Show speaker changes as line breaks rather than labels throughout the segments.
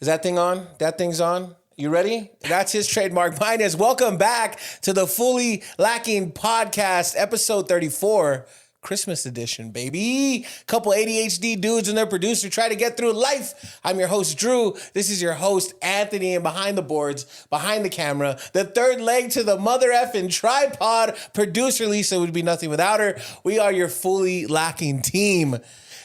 Is that thing on? That thing's on? You ready? That's his trademark. Mine is. Welcome back to the Fully Lacking Podcast, episode 34, Christmas edition, baby. Couple ADHD dudes and their producer try to get through life. I'm your host, Drew. This is your host, Anthony, and behind the boards, behind the camera, the third leg to the mother effing tripod, producer Lisa would be nothing without her. We are your Fully Lacking team.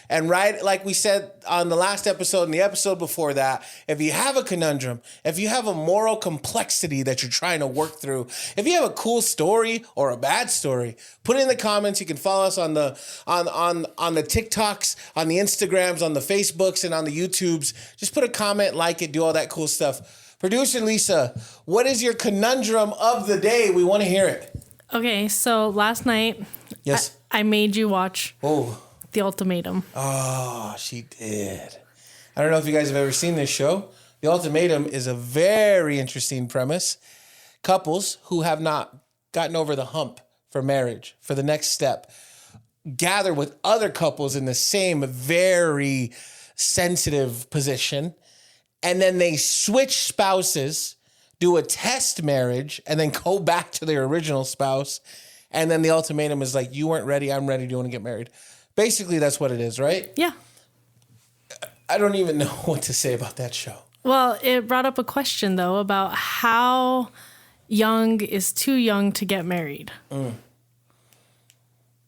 And right, like we said on the last episode and the episode before that, if you have a conundrum, if you have a moral complexity that you're trying to work through, if you have a cool story or a bad story, put it in the comments. You can follow us on the TikToks, on the Instagrams, on the Facebooks, and on the YouTubes. Just put a comment, like it, do all that cool stuff. Producer Lisa, what is your conundrum of the day? We want to hear it.
Okay, so last night,
yes,
I made you watch. The Ultimatum.
Oh, she did. I don't know if you guys have ever seen this show. The Ultimatum is a very interesting premise. Couples who have not gotten over the hump for marriage, for the next step, gather with other couples in the same very sensitive position, and then they switch spouses, do a test marriage, and then go back to their original spouse. And then the ultimatum is like, you weren't ready, I'm ready, do you want to get married? Basically, that's what it is, right?
Yeah.
I don't even know what to say about that show.
Well, it brought up a question, though, about how young is too young to get married.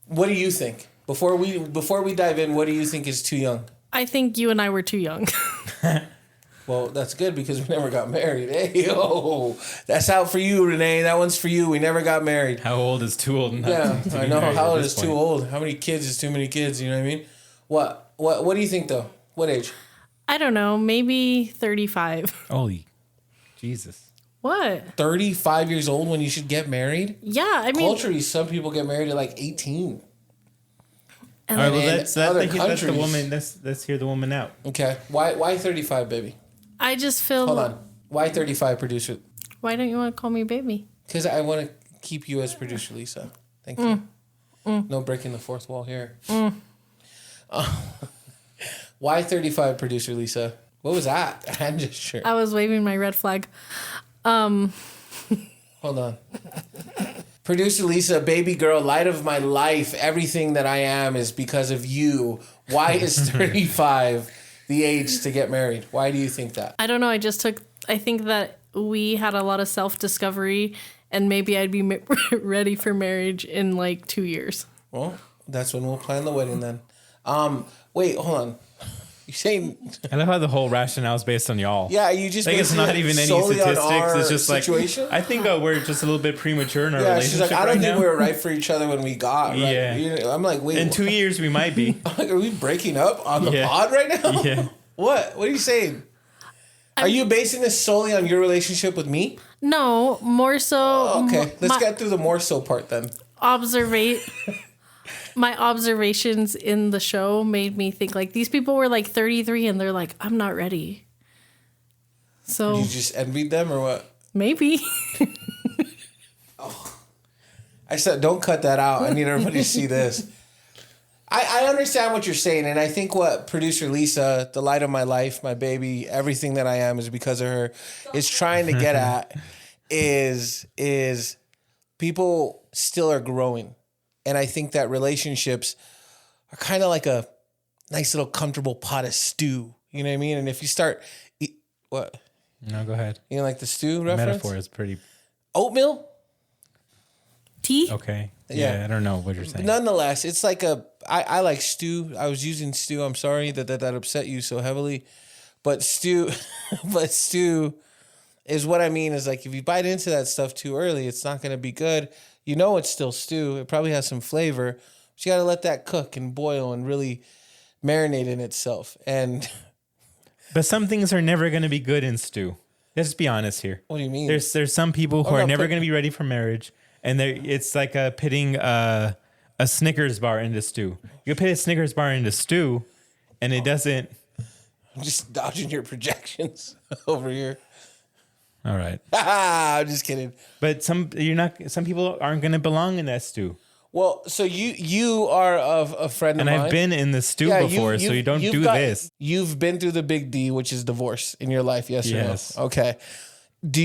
What do you think? Before we dive in, what do you think is too young?
I think you and I were too young.
Well, that's good because we never got married. Hey, yo, that's out for you, Renee. That one's for you. We never got married.
How old is too old?
Yeah, I know. How old is too old? How many kids is too many kids? You know what I mean? What do you think, though? What age?
I don't know. Maybe 35.
Holy Jesus.
What?
35 years old when you should get married?
Yeah, I mean...
Culturally, some people get married at like 18.
All right, well, that's the woman. Let's hear the woman out.
Okay. Why 35, baby?
I just feel...
Hold on. Why 35, producer?
Why don't you want to call me baby?
Because I want to keep you as producer, Lisa. Thank you. No breaking the fourth wall here. Why 35, producer Lisa? What was that? A hand gesture.
I was waving my red flag.
Hold on. Producer Lisa, baby girl, light of my life, everything that I am is because of you. Why is 35 the age to get married? Why do you think that?
I don't know. I think that we had a lot of self-discovery, and maybe I'd be ready for marriage in like 2 years.
Well, that's when we'll plan the wedding then. Wait, hold on. You saying?
I love how the whole rationale is based on y'all.
Yeah, you just
like it's not even any statistics. It's just
situation?
like I think we're just a little bit premature in our relationship.
She's like, I don't think we were right for each other when we got. Right?
Yeah,
I'm like, wait.
In 2 years we might be.
Are we breaking up on the pod right now?
Yeah.
What are you saying? Are you basing this solely on your relationship with me?
No, more so.
Okay, let's get through the more so part then.
My observations in the show made me think like these people were like 33 and they're like, I'm not ready. So
you just envied them or what?
Maybe.
I said, don't cut that out. I need everybody to see this. I understand what you're saying, and I think what producer Lisa, the light of my life, my baby, everything that I am is because of her, is trying to get at is people still are growing. And I think that relationships are kind of like a nice little comfortable pot of stew. You know what I mean? And if you start... What?
No, go ahead.
You know, like the stew reference?
Metaphor is pretty...
Oatmeal?
Tea?
Okay. Yeah, I don't know what you're saying.
Nonetheless, it's like I like stew. I was using stew. I'm sorry that upset you so heavily. But stew is what I mean is like if you bite into that stuff too early, it's not going to be good. You know it's still stew. It probably has some flavor. But you got to let that cook and boil and really marinate in itself.
But some things are never going to be good in stew. Let's be honest here.
What do you mean?
There's some people who are never going to be ready for marriage, and it's like pitting a Snickers bar into stew. You put a Snickers bar into stew, and it doesn't.
I'm just dodging your projections over here.
All right.
I'm just kidding.
But some people aren't going to belong in that stew.
Well, so you are a friend of
And
mine.
I've been in the stew before, so you don't do this.
You've been through the big D, which is divorce in your life, yes or
Yes.
no? Okay.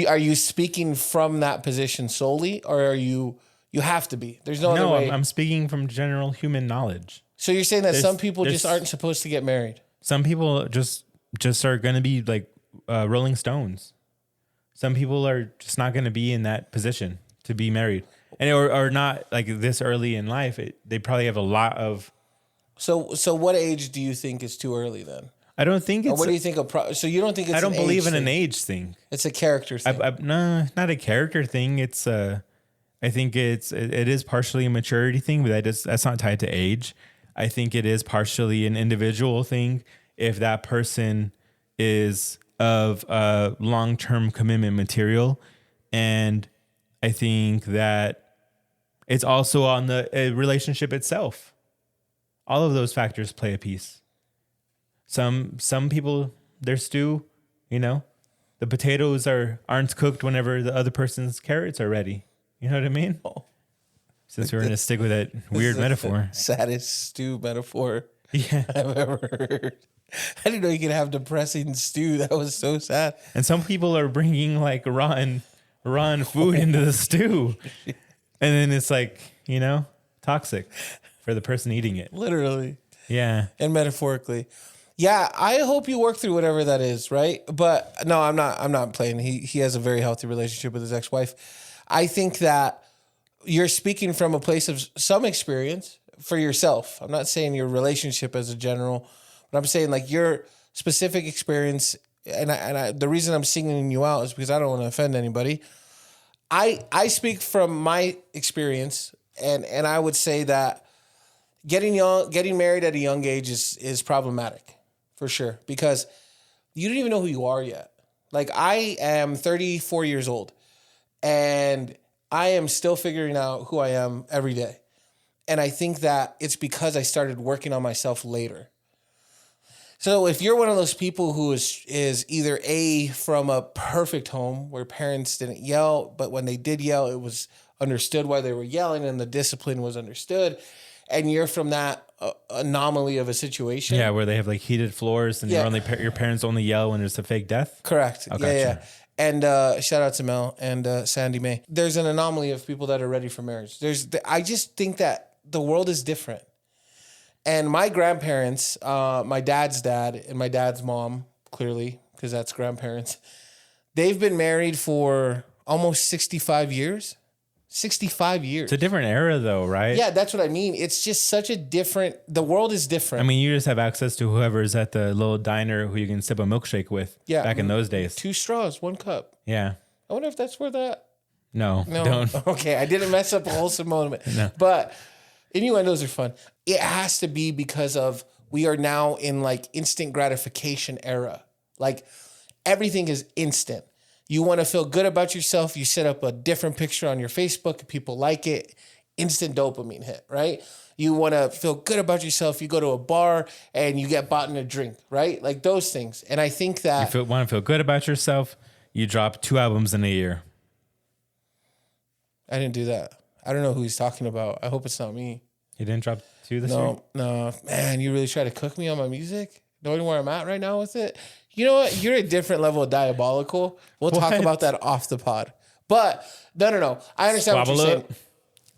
Are you speaking from that position solely, or are you have to be? There's no other
No,
way.
I'm speaking from general human knowledge.
So you're saying that some people just
there's-
aren't supposed to get married?
Some people just are going to be like Rolling Stones. Some people are just not going to be in that position to be married, and or not like this early in life. They probably have a lot of.
So what age do you think is too early then?
I don't think
Or
it's.
what do you think so you don't think it's
I don't
an
believe
age
in an
thing?
age thing.
It's a character thing.
No, not a character thing. It's I think it is partially a maturity thing, but that's not tied to age. I think it is partially an individual thing. If that person is of long-term commitment material, and I think that it's also on the relationship itself. All of those factors play a piece. Some people, their stew, the potatoes aren't cooked whenever the other person's carrots are ready. You know what I mean? Since we're going to stick with that weird metaphor.
Saddest stew metaphor
Yeah.
I've ever heard. I didn't know you could have depressing stew. That was so sad.
And some people are bringing like raw food into the stew. And then it's like, toxic for the person eating it.
Literally
Yeah.
and metaphorically. Yeah, I hope you work through whatever that is, right? But no, I'm not playing. He has a very healthy relationship with his ex-wife. I think that you're speaking from a place of some experience for yourself. I'm not saying your relationship as a general, but I'm saying like your specific experience. And the reason I'm singling you out is because I don't want to offend anybody. I speak from my experience, and I would say that getting married at a young age is problematic for sure, because you don't even know who you are yet. Like I am 34 years old, and I am still figuring out who I am every day. And I think that it's because I started working on myself later. So if you're one of those people who is either from a perfect home where parents didn't yell, but when they did yell, it was understood why they were yelling and the discipline was understood, and you're from that anomaly of a situation.
Yeah, where they have like heated floors and your parents only yell when there's a fake death.
Correct.
Oh,
Yeah.
gotcha.
And shout out to Mel and Sandy May. There's an anomaly of people that are ready for marriage. I just think that the world is different. And my grandparents, my dad's dad and my dad's mom, clearly, because that's grandparents, they've been married for almost 65 years. 65 years.
It's a different era though, right?
Yeah, that's what I mean. It's just such a different, the world is different.
I mean, you just have access to whoever's at the little diner who you can sip a milkshake with.
Yeah.
Back in those days.
2 straws, 1 cup.
Yeah.
I wonder if that's where that...
No,
No.
don't.
Okay, I didn't mess up a wholesome moment.
No.
But innuendos are fun. It has to be because of we are now in like instant gratification era. Like everything is instant. You want to feel good about yourself, you set up a different picture on your Facebook, people like it, instant dopamine hit, right? You want to feel good about yourself, you go to a bar and you get bought in a drink, right? Like those things. And I think that...
Want to feel good about yourself, you drop 2 albums in a year.
I didn't do that. I don't know who he's talking about. I hope it's not me.
You didn't drop 2 this year?
No. Man, you really try to cook me on my music? Knowing where I'm at right now with it? You know what? You're a different level of diabolical. We'll talk
What?
about that off the pod. But no. I understand what you're
Squabble
saying.
up.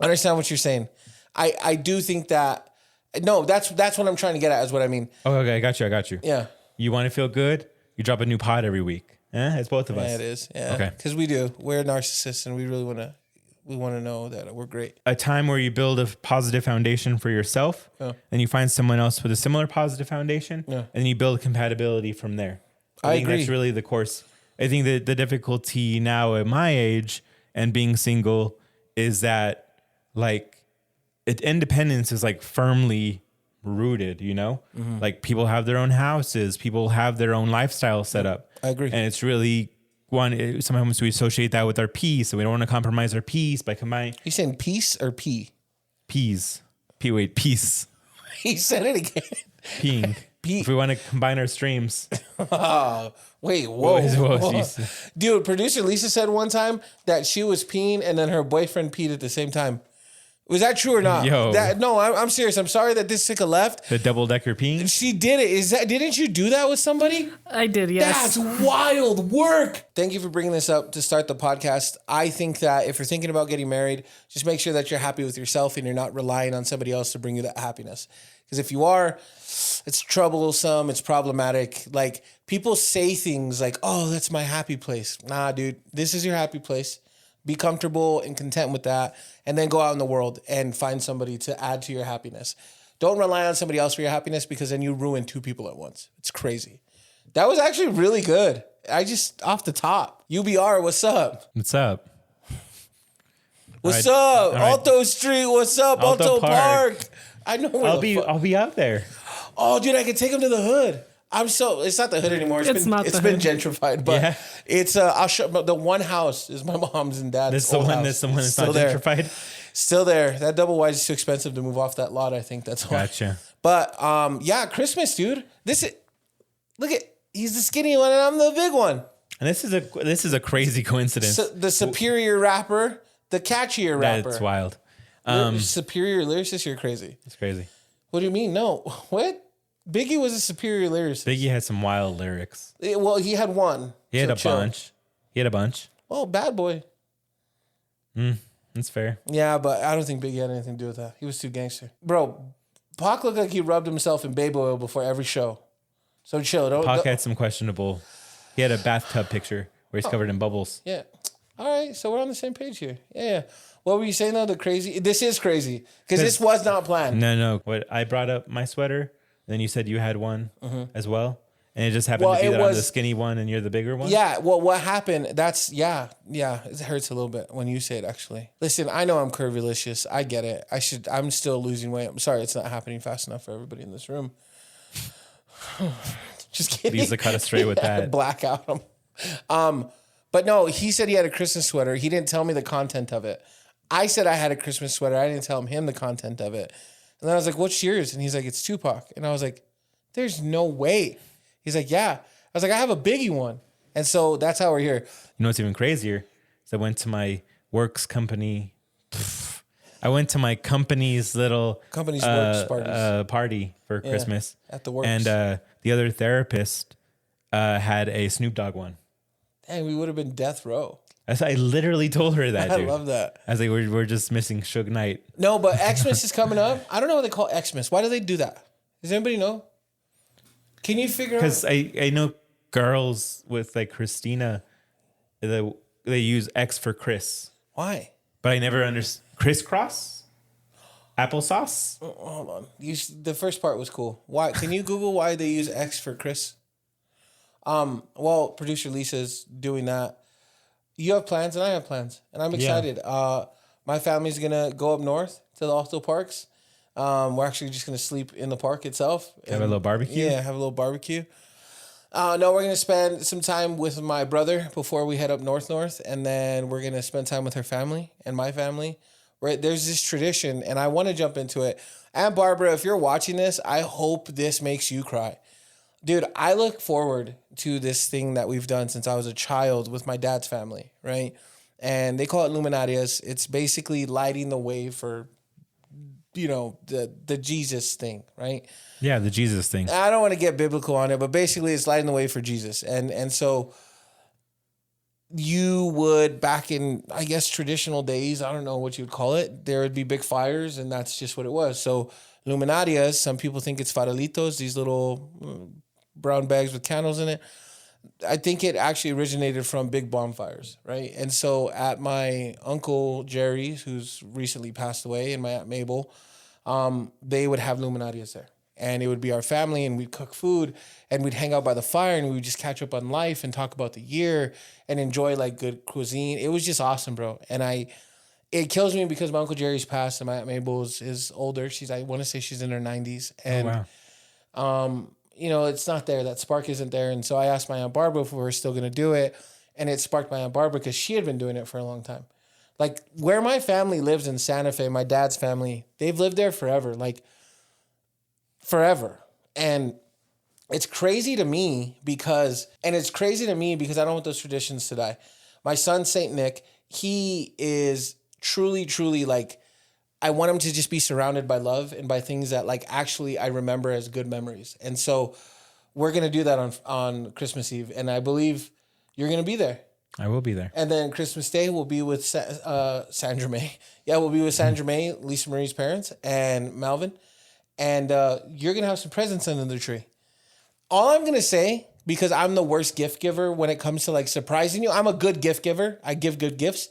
I understand what you're saying. I do think that... No, that's what I'm trying to get at is what I mean.
Oh, okay, I got you.
Yeah.
You want to feel good? You drop a new pod every week. It's both of us.
Yeah, it is. Yeah.
Okay.
Because we do. We're narcissists and we really want to know that we're great.
A time where you build a positive foundation for yourself, and you find someone else with a similar positive foundation, and then you build compatibility from there. I think
agree.
that's really the course. I think that the difficulty now at my age and being single is that like independence is like firmly rooted, like people have their own houses, people have their own lifestyle set up.
I agree.
And it's really sometimes we associate that with our peace, and we don't want to compromise our peace by combining
You saying peace or pee?
peace. Peace.
He said it again.
Peeing. If we want to combine our streams.
Wait, whoa.
What was
whoa.
he saying?
Dude, producer Lisa said one time that she was peeing and then her boyfriend peed at the same time. Was that true or not?
Yo.
No, I'm serious. I'm sorry that this sicka left.
The double-decker peeing?
She did it. Didn't you do that with somebody?
I did, yes.
That's wild work. Thank you for bringing this up to start the podcast. I think that if you're thinking about getting married, just make sure that you're happy with yourself and you're not relying on somebody else to bring you that happiness. Because if you are, it's troublesome, it's problematic. Like, people say things like, oh, that's my happy place. Nah, dude, this is your happy place. Be comfortable and content with that, and then go out in the world and find somebody to add to your happiness. Don't rely on somebody else for your happiness, because then you ruin two people at once. It's crazy. That was actually really good. I just, off the top. UBR, what's up?
What's up?
What's up?
right.
Alto Street, what's up? Alto Park. I know where
I'll be out there.
Oh, dude, I can take him to the hood. It's not the hood anymore. It's been gentrified, but
Yeah.
it's I'll show. But the one house is my mom's and dad's.
This is the
old
one
house.
that's the one that's
Still
not
there.
gentrified.
Still there. That double wide is too expensive to move off that lot. I think that's why.
Gotcha.
But yeah, Christmas, dude. Look at, he's the skinny one and I'm the big one.
And this is a crazy coincidence.
So, the superior rapper, the catchier rapper.
That's wild.
Superior lyricist. You're crazy.
It's crazy.
What do you mean? No. What? Biggie was a superior lyricist.
Biggie had some wild lyrics.
Well, he had one.
He had
so
a
chill.
bunch. He had a bunch.
Well, Bad Boy.
That's fair.
Yeah, but I don't think Biggie had anything to do with that. He was too gangster. Bro, Pac looked like he rubbed himself in baby oil before every show. So chill.
Pac had some questionable. He had a bathtub picture where he's covered in bubbles.
Yeah. All right, so we're on the same page here. Yeah. What were you saying though? This is crazy because this was not planned.
No. What I brought up my sweater, then you said you had one as well, and it just happened to be that I'm the skinny one and you're the bigger one.
Yeah. Well, what happened? Yeah. It hurts a little bit when you say it. Actually, listen. I know I'm curvilicious. I get it. I'm still losing weight. I'm sorry, it's not happening fast enough for everybody in this room. Just kidding.
He's the cut us straight with that.
Blackout him. But no, he said he had a Christmas sweater. He didn't tell me the content of it. I said I had a Christmas sweater. I didn't tell him the content of it. And then I was like, what's yours? And he's like, it's Tupac. And I was like, there's no way. He's like, yeah. I was like, I have a Biggie one. And so that's how we're here.
You know what's even crazier? Is I went to my works company. I went to my company's little
works parties.
Party for Christmas.
At the works.
And the other therapist had a Snoop Dogg one.
Dang, we would have been death row.
I literally told her that, dude.
I love that.
I was like, we're just missing Suge Knight.
No, but Xmas is coming up. I don't know what they call Xmas. Why do they do that? Does anybody know? Can you figure out?
Because I know girls with like Christina, they use X for Chris.
Why?
But I never understood. Crisscross? Applesauce?
Hold on. The first part was cool. Why? Can you Google why they use X for Chris? Well, producer Lisa's doing that. You have plans and I have plans, and I'm excited. My family's gonna go up north to the Alto Parks. We're actually just gonna sleep in the park itself.
Have a little barbecue?
Yeah, have a little barbecue. No, we're gonna spend some time with my brother before we head up north, and then we're gonna spend time with her family and my family. Right, there's this tradition, and I want to jump into it. Aunt Barbara, if you're watching this, I hope this makes you cry. Dude, I look forward to this thing that we've done since I was a child with my dad's family, right? And they call it Luminarias. It's basically lighting the way for, the Jesus thing, right?
Yeah, the Jesus thing.
I don't want to get biblical on it, but basically it's lighting the way for Jesus. And so you would, back in, I guess, traditional days, I don't know what you would call it, there would be big fires, and that's just what it was. So Luminarias, some people think it's farolitos, these little brown bags with candles in it. I think it actually originated from big bonfires, right? And so at my Uncle Jerry's, who's recently passed away, and my Aunt Mabel, they would have Luminarias there. And it would be our family, and we'd cook food, and we'd hang out by the fire, and we would just catch up on life and talk about the year and enjoy like good cuisine. It was just awesome, bro. And it kills me because my Uncle Jerry's passed, and my Aunt Mabel is older. I want to say she's in her 90s. And, it's not there. That spark isn't there. And so I asked my Aunt Barbara if we were still going to do it. And it sparked my Aunt Barbara because she had been doing it for a long time. Like where my family lives in Santa Fe, my dad's family, they've lived there forever. Like forever. And it's crazy to me because I don't want those traditions to die. My son, Saint Nick, he is truly, truly like I want him to just be surrounded by love and by things that like actually I remember as good memories. And so we're going to do that on Christmas Eve. And I believe you're going to be there.
I will be there.
And then Christmas Day will be with Sandra May. Yeah, we'll be with Sandra May, Lisa Marie's parents, and Malvin. And you're going to have some presents under the tree. All I'm going to say, because I'm the worst gift giver when it comes to like surprising you. I'm a good gift giver. I give good gifts.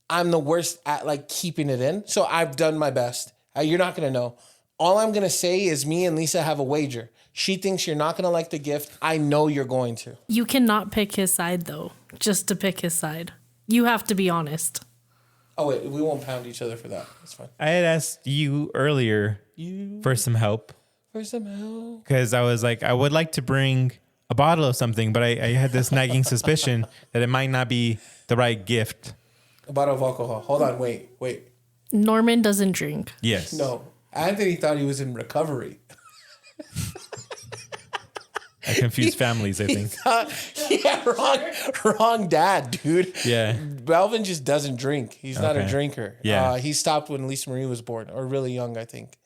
I'm the worst at like keeping it in. So I've done my best. You're not going to know. All I'm going to say is me and Lisa have a wager. She thinks you're not going to like the gift. I know you're going to.
You cannot pick his side, though, just to pick his side. You have to be honest.
Oh, wait. We won't pound each other for that. That's fine.
I had asked you earlier for some help.
For some help.
Because I was like, I would like to bring a bottle of something, but I had this nagging suspicion that it might not be the right gift.
A bottle of alcohol. Hold on. Wait.
Norman doesn't drink.
Yes.
No. Anthony thought he was in recovery.
I confused families, I think.
Wrong dad, dude.
Yeah.
Melvin just doesn't drink. He's not a drinker.
Yeah.
He stopped when Lisa Marie was born, or really young, I think.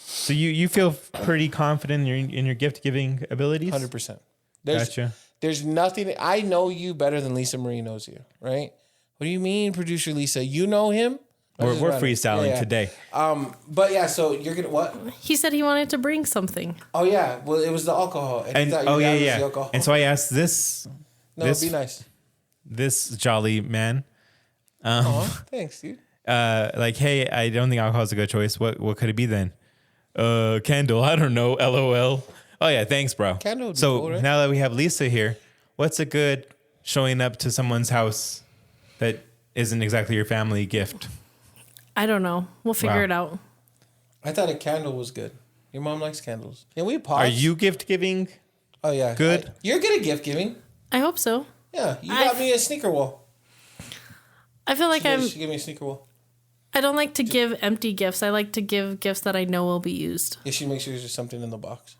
So you feel pretty confident in your gift giving abilities?
100%.
Gotcha.
There's nothing. I know you better than Lisa Marie knows you, right? What do you mean, producer Lisa? You know him?
We're freestyling today.
But yeah, so you're gonna what?
He said he wanted to bring something.
Oh yeah, well it was the alcohol. And he thought your dad was the alcohol.
And so I asked this.
No, be nice.
This jolly man.
Thanks, dude.
Like, hey, I don't think alcohol is a good choice. What could it be then? Candle. I don't know. LOL. Oh yeah, thanks, bro.
Candle would be
so
cool, right?
now that we have Lisa here, what's a good showing up to someone's house that isn't exactly your family gift?
I don't know. We'll figure it out.
I thought a candle was good. Your mom likes candles. Can we pause?
Are you gift giving?
Oh yeah,
good?
You're good at gift giving.
I hope so.
Yeah, you got me a sneaker wall.
I feel like
She gave me a sneaker wall.
I don't like to give empty gifts. I like to give gifts that I know will be used.
Yeah, she makes sure there's something in the box.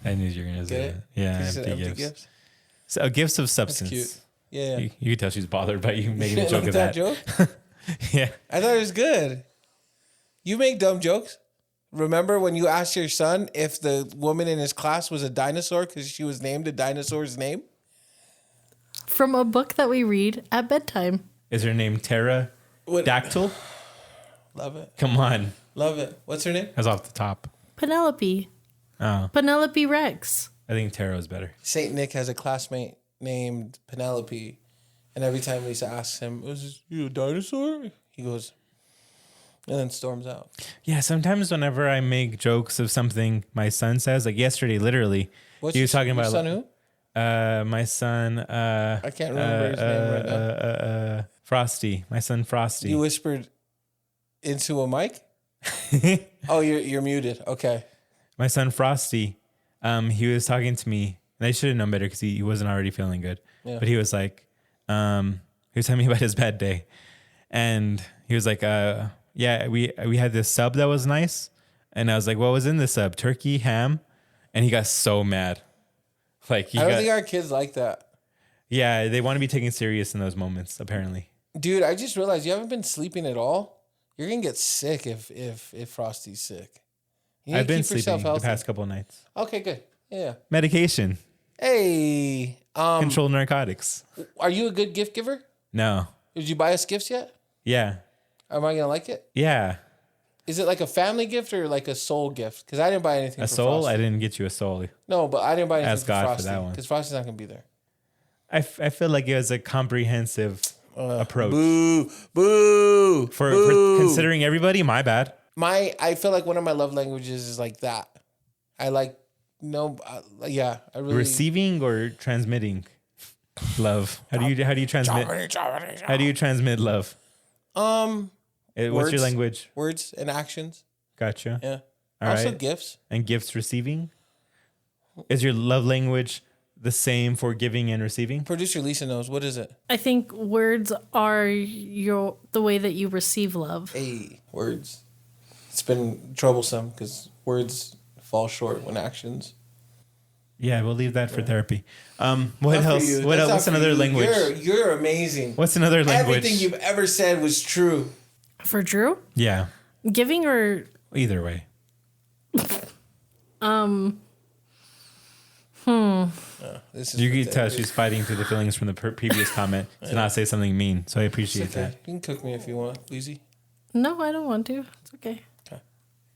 I knew you were gonna say
Get it?
that. Yeah,
She said
empty gifts. So gifts of
That's
substance.
cute. Yeah.
You can tell she's bothered by you making a joke
Like
of that.
joke?
Yeah.
I thought it was good. You make dumb jokes. Remember when you asked your son if the woman in his class was a dinosaur because she was named a dinosaur's name?
From a book that we read at bedtime.
Is her name Tara Dactyl?
Love it.
Come on.
Love it. What's her name?
That's off the top.
Penelope.
Oh,
Penelope Rex.
I think Tara's better.
Saint Nick has a classmate named Penelope. And every time Lisa asks him, "Is you a dinosaur?" He goes, and then storms out.
Yeah, sometimes whenever I make jokes of something my son says, like yesterday, literally, he was talking about
son who?
My son.
I can't remember his name right now.
Frosty. My son Frosty.
You whispered into a mic? Oh, you're muted. Okay.
My son Frosty. He was talking to me, and I should have known better because he wasn't already feeling good.
Yeah.
But he was like, he was telling me about his bad day, and he was like, yeah, we had this sub that was nice, and I was like, what was in the sub? Turkey, ham, and he got so mad. Like,
I don't think our kids like that.
Yeah, they want to be taken serious in those moments, apparently.
Dude, I just realized you haven't been sleeping at all. You're gonna get sick if Frosty's sick. You need
I've
to
been
keep yourself
sleeping the
healthy.
past couple of nights.
Okay, good. Yeah.
Medication,
Hey,
controlled narcotics.
are you a good gift giver?
No.
Did you buy us gifts yet?
Yeah.
Am I gonna like it?
Yeah.
Is it like a family gift or like a soul gift? Because I didn't buy anything.
A
for
soul?
Frosty.
I didn't get you a soul.
No, but I didn't buy anything
Ask
for
God for
Frosty
that one.
because Frosty's not gonna be there.
I feel like it was a comprehensive approach.
Boo, boo.
For considering everybody, my bad.
I feel like one of my love languages is like that. I like I really
Receiving or transmitting love. How do you transmit? How do you transmit love? What's
words.
your language?
Words and actions.
Gotcha.
Yeah.
All
also
right.
gifts.
And gifts receiving? Is your love language the same for giving and receiving?
Producer Lisa knows. What is it?
I think words are the way that you receive love.
Hey, words. It's been troublesome because words fall short when actions.
Yeah, we'll leave that for therapy. What
Not for
else?
you.
What
That's
else? What's
not for
another
you.
language?
You're amazing.
What's another language?
Everything you've ever said was true.
For Drew?
Yeah.
Giving or
Either way.
This is
You can tell she's fighting through the feelings from the previous comment to not say something mean. So I appreciate
okay.
that.
You can cook me if you want, Easy.
No, I don't want to. It's okay.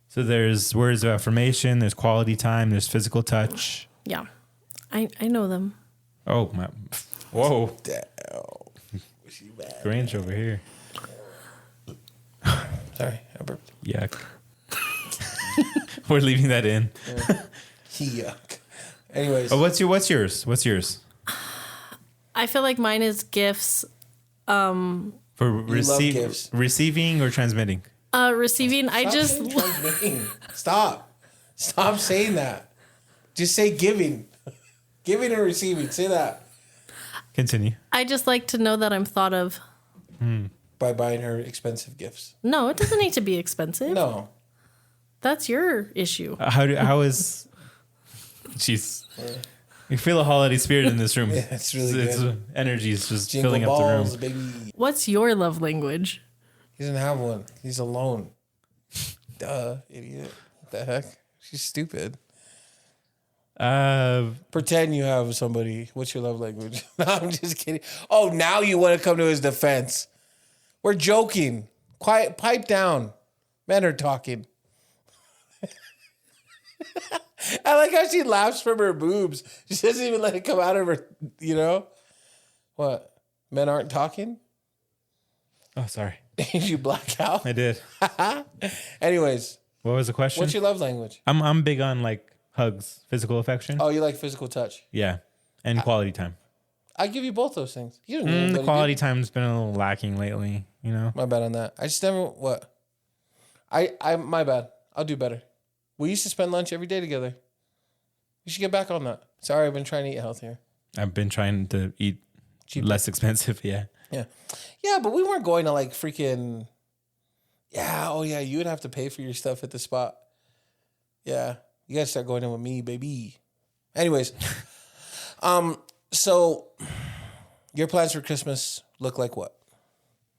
So there's words of affirmation, there's quality time, there's physical touch.
Yeah. I know them.
Oh, my. Whoa.
Damn. She bad.
Grange over here.
Sorry, I burped.
Yuck. We're leaving that in.
Yuck. Anyways.
Oh, what's yours?
I feel like mine is gifts.
For
love gifts.
Receiving or transmitting?
Receiving.
Stop saying that. Just say giving. Giving and receiving. Say that.
Continue.
I just like to know that I'm thought of.
By buying her expensive gifts.
No, it doesn't need to be expensive.
No.
That's your issue.
How is... Jeez. You feel a holiday spirit in this room.
Yeah, it's really good.
Energy is just
Jingle
filling
balls,
up the room.
baby.
What's your love language?
He doesn't have one. He's alone. Duh, idiot. What the heck? She's stupid. Pretend you have somebody. What's your love language? No, I'm just kidding. Oh, now you want to come to his defense. We're joking. Quiet, pipe down. Men are talking. I like how she laughs from her boobs. She doesn't even let it come out of her, you know? What? Men aren't talking?
Oh, sorry.
You black out?
I did.
Anyways.
What was the question?
What's your love language?
I'm big on like hugs, physical affection.
Oh, you like physical touch?
Yeah. And quality time.
I give you both those things. You don't need anybody,
The quality
dude.
time's been a little lacking lately, you know?
My bad on that. I just never, what? My bad. I'll do better. We used to spend lunch every day together. You should get back on that. Sorry, I've been trying to eat healthier.
I've been trying to eat less expensive, yeah.
Yeah. Yeah, but we weren't going to like freaking, you would have to pay for your stuff at the spot. Yeah. You got to start going in with me, baby. Anyways. So your plans for Christmas look like what?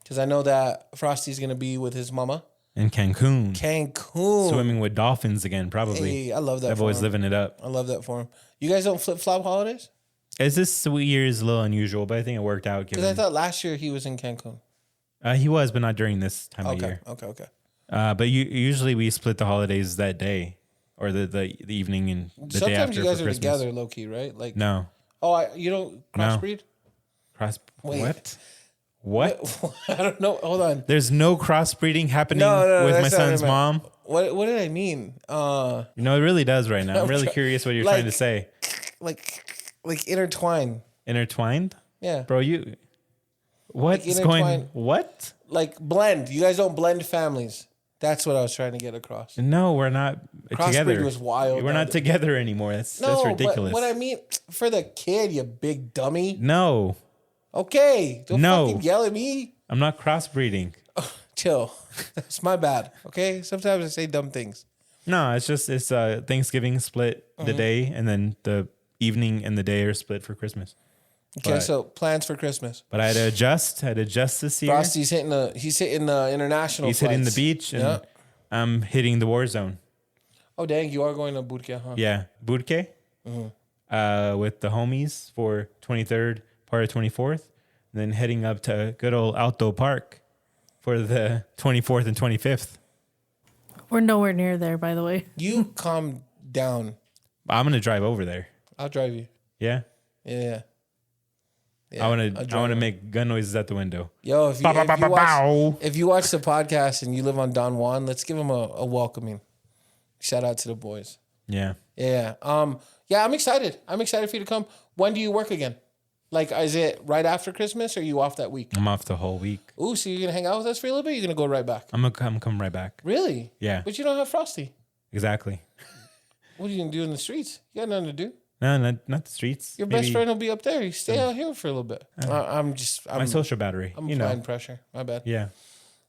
Because I know that Frosty's going to be with his mama.
In Cancun.
Cancun.
Swimming with dolphins again, probably.
Hey, I love that.
I've always living it up.
I love that for him. You guys don't flip-flop holidays?
This year is a little unusual, but I think it worked out.
Because I thought last year he was in Cancun.
He was, but not during this time of year.
Okay.
But usually we split the holidays that day, or the evening and the day after.
Sometimes you guys
for
are
Christmas.
together, low key, right? Like
No.
Oh, you don't crossbreed? Wait.
What? What?
I don't know. Hold on.
There's no crossbreeding happening
No,
with my
that's not
son's
what I
mom.
What did I mean?
You know, it really does right now. I'm really curious what you're trying to say.
Like intertwine.
Intertwined?
Yeah.
Bro, what's
Like
going?
intertwine.
What?
Like blend. You guys don't blend families. That's what I was trying to get across.
No, we're not together.
Crossbreed was wild.
We're not together anymore. That's ridiculous.
But what I mean for the kid, you big dummy.
No,
Okay. Don't fucking yell at me.
I'm not crossbreeding.
Chill. That's my bad. Okay. Sometimes I say dumb things.
No, it's Thanksgiving split the day, and then the evening and the day are split for Christmas.
Okay, so plans for Christmas.
But I had to adjust. this year.
Frosty's hitting the international.
He's hitting the beach, and I'm hitting the war zone.
Oh dang, you are going to boot camp, huh?
Yeah, Budke. With the homies for 23rd, part of 24th, and then heading up to good old Alto Park for the 24th and 25th.
We're nowhere near there, by the way.
You calm down.
I'm gonna drive over there.
I'll drive you.
Yeah.
Yeah.
I want to make gun noises at the window.
Yo, if you watch the podcast and you live on Don Juan, let's give him a welcoming. Shout out to the boys.
Yeah.
Yeah. Yeah, I'm excited. I'm excited for you to come. When do you work again? Like, is it right after Christmas or are you off that week?
I'm off the whole week.
Ooh, so you're going to hang out with us for a little bit? You're going to go right back?
I'm gonna come right back.
Really?
Yeah.
But you don't have Frosty.
Exactly.
What are you going to do in the streets? You got nothing to do.
No, not the streets.
Your best friend will be up there. You stay out here for a little bit. I'm
my social battery.
I'm applying pressure. My bad.
Yeah.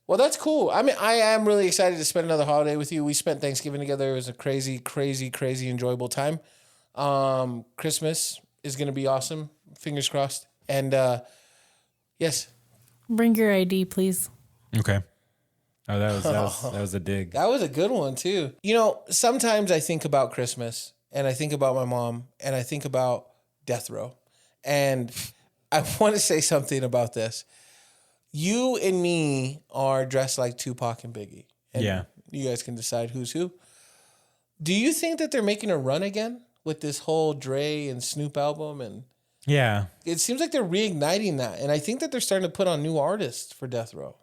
Well, that's cool. I mean, I am really excited to spend another holiday with you. We spent Thanksgiving together. It was a crazy, crazy, crazy enjoyable time. Christmas is going to be awesome. Fingers crossed. And yes.
Bring your ID, please.
Okay. Oh, that was a dig.
That was a good one too. You know, sometimes I think about Christmas and I think about my mom and I think about death row. And I want to say something about this. You and me are dressed like Tupac and Biggie. And
Yeah.
you guys can decide who's who. Do you think that they're making a run again with this whole Dre and Snoop album? And
Yeah.
it seems like they're reigniting that. And I think that they're starting to put on new artists for death row.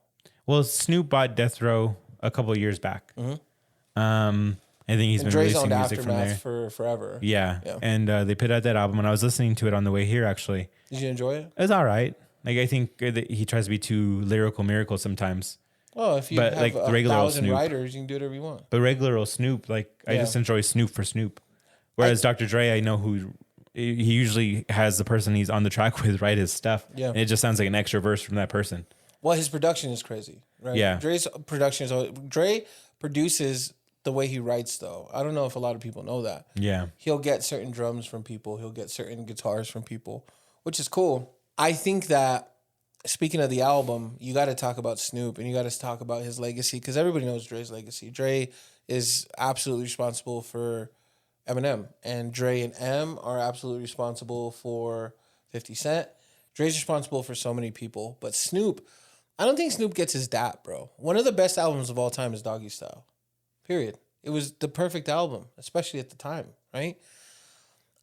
Well, Snoop bought Death Row a couple of years back.
Mm-hmm.
I think he's
And
been
Dre's
releasing
owned
music from there.
Aftermath for forever.
Yeah.
Yeah.
And they put out that album, and I was listening to it on the way here, actually.
Did you enjoy it?
It was all right. Like, I think that he tries to be too lyrical miracle sometimes.
Well, if you
But,
have
like,
a
regular old
1,000
Snoop.
writers, you can do whatever you want.
But regular old Snoop, like, I
Yeah.
just enjoy Snoop for Snoop. Whereas Dr. Dre, I know who he usually has the person he's on the track with write his stuff.
Yeah.
And it just sounds like an extra verse from that person.
Well, his production is crazy, right?
Yeah.
Dre's production is always, Dre produces the way he writes, though. I don't know if a lot of people know that.
Yeah.
He'll get certain drums from people. He'll get certain guitars from people, which is cool. I think that, speaking of the album, you got to talk about Snoop and you got to talk about his legacy because everybody knows Dre's legacy. Dre is absolutely responsible for Eminem, and Dre and M are absolutely responsible for 50 Cent. Dre's responsible for so many people, but Snoop, I don't think Snoop gets his dap, bro. One of the best albums of all time is Doggy Style. Period. It was the perfect album, especially at the time, right?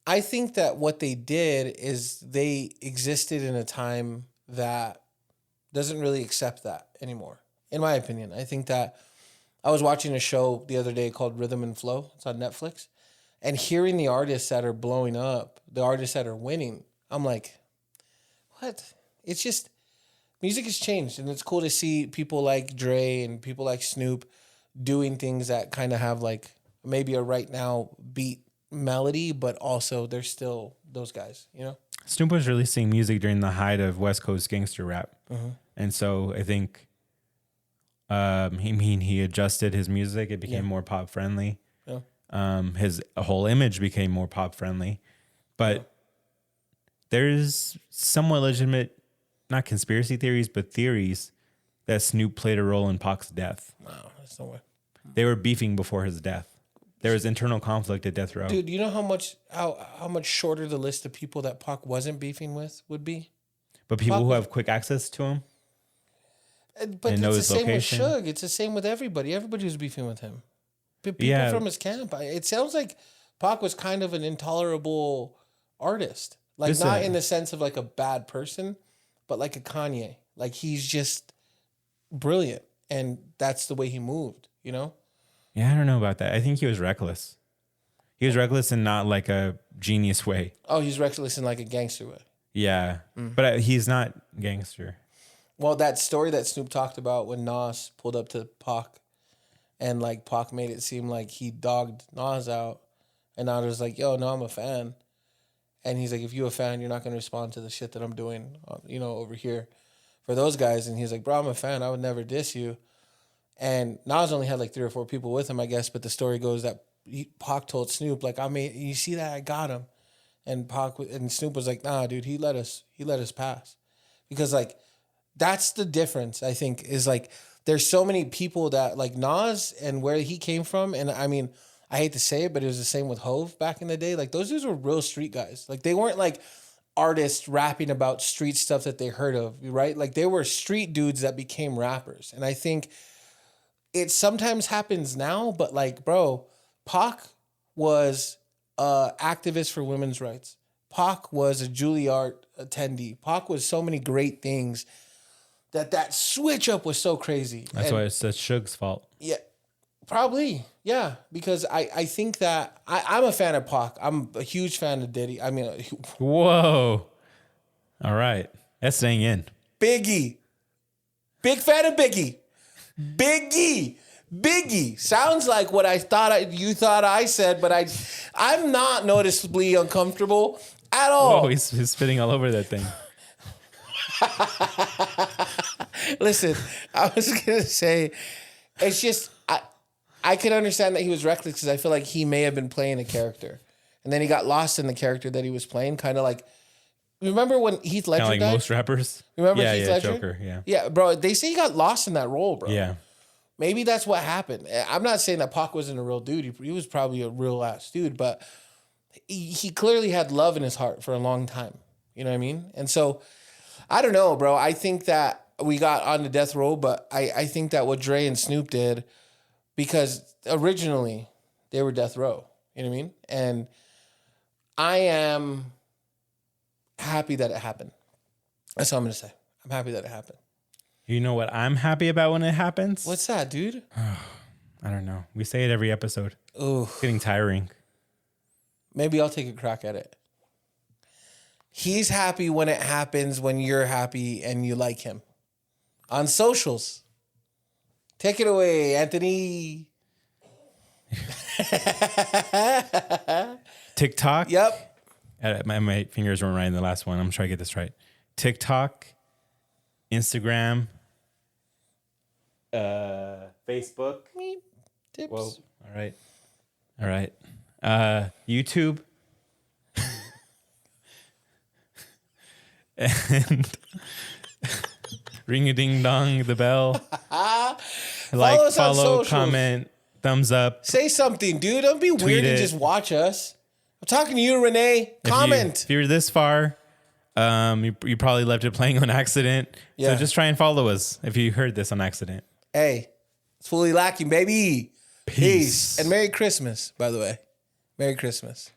I think that what they did is they existed in a time that doesn't really accept that anymore, in my opinion. I think that I was watching a show the other day called Rhythm and Flow. It's on Netflix. And hearing the artists that are blowing up, the artists that are winning, I'm like, what? It's just, music has changed. And it's cool to see people like Dre and people like Snoop doing things that kind of have like maybe a right now beat melody, but also they're still those guys, you know?
Snoop was releasing music during the height of West Coast gangster rap. And so I think he adjusted his music. It became more pop friendly.
Yeah.
His whole image became more pop friendly. But there's somewhat legitimate, not conspiracy theories, but theories that Snoop played a role in Pac's death.
Wow, that's no way.
They were beefing before his death. There was internal conflict at Death Row.
Dude, you know how much shorter the list of people that Pac wasn't beefing with would be?
But people
Pac
who
was-
have quick access to him,
But
And
it's
know
the
his
same
location.
with Suge. It's the same with everybody. Everybody was beefing with him. People
Yeah.
from his camp. It sounds like Pac was kind of an intolerable artist. Like,
Just
not
a-
in the sense of like a bad person, but like a Kanye. Like, he's just brilliant. And that's the way he moved, you know?
yeah, I don't know about that. I think he was reckless. He was reckless in not like a genius way.
Oh, he's reckless in like a gangster way.
Yeah, but he's not gangster.
Well, that story that Snoop talked about when Nas pulled up to Pac and like Pac made it seem like he dogged Nas out, and Nas was like, yo, no, I'm a fan. And he's like, if you're a fan, you're not going to respond to the shit that I'm doing, over here for those guys. And he's like, bro, I'm a fan. I would never diss you. And Nas only had like 3 or 4 people with him, I guess. But the story goes that Pac told Snoop, like, you see that? I got him. And Snoop was like, nah, dude, he let us pass. Because like, that's the difference, I think, is like, there's so many people that like Nas and where he came from. And I mean, I hate to say it, but it was the same with Hove back in the day. Like, those dudes were real street guys. Like, they weren't like artists rapping about street stuff that they heard of, right? Like, they were street dudes that became rappers. And I think it sometimes happens now, but like, bro, Pac was a activist for women's rights. Pac was a Juilliard attendee. Pac was so many great things that switch up was so crazy.
That's
And
why it's Suge's fault.
yeah, probably. Yeah, because I think that I'm a fan of Pac. I'm a huge fan of Diddy. I mean,
Whoa. All right. That's staying in.
Biggie. Big fan of Biggie. Biggie. Sounds like what you thought I said, but I'm not noticeably uncomfortable at all.
Oh, he's spitting all over that thing.
Listen, I was going to say, it's just, I can understand that he was reckless because I feel like he may have been playing a character. And then he got lost in the character that he was playing, kind of like, remember when Heath Ledger
Kind of like
died?
most rappers.
Remember
yeah,
Heath
yeah,
Ledger?
Joker, yeah.
Yeah, bro, they say he got lost in that role, bro.
Yeah.
maybe that's what happened. I'm not saying that Pac wasn't a real dude. He was probably a real ass dude, but he clearly had love in his heart for a long time. You know what I mean? And so, I don't know, bro. I think that we got on the death row, but I think that what Dre and Snoop did, because originally they were death row. You know what I mean? And I am happy that it happened. That's all I'm going to say. I'm happy that it happened.
You know what I'm happy about when it happens?
What's that, dude?
I don't know. We say it every episode.
Ooh.
It's getting tiring.
Maybe I'll take a crack at it. He's happy when it happens, when you're happy and you like him. On socials. Take it away, Anthony.
TikTok.
Yep.
My fingers weren't right in the last one. I'm trying to get this right. TikTok, Instagram, Facebook.
Tips.
Whoa. All right. YouTube. And ring a ding dong, the bell. Follow, comment, thumbs up.
Say something, dude. Don't be weird and just watch us. I'm talking to you, Renee. Comment.
If you're this far, you probably left it playing on accident.
Yeah.
So just try and follow us if you heard this on accident.
Hey, it's fully lacking, baby.
Peace.
And Merry Christmas, by the way. Merry Christmas.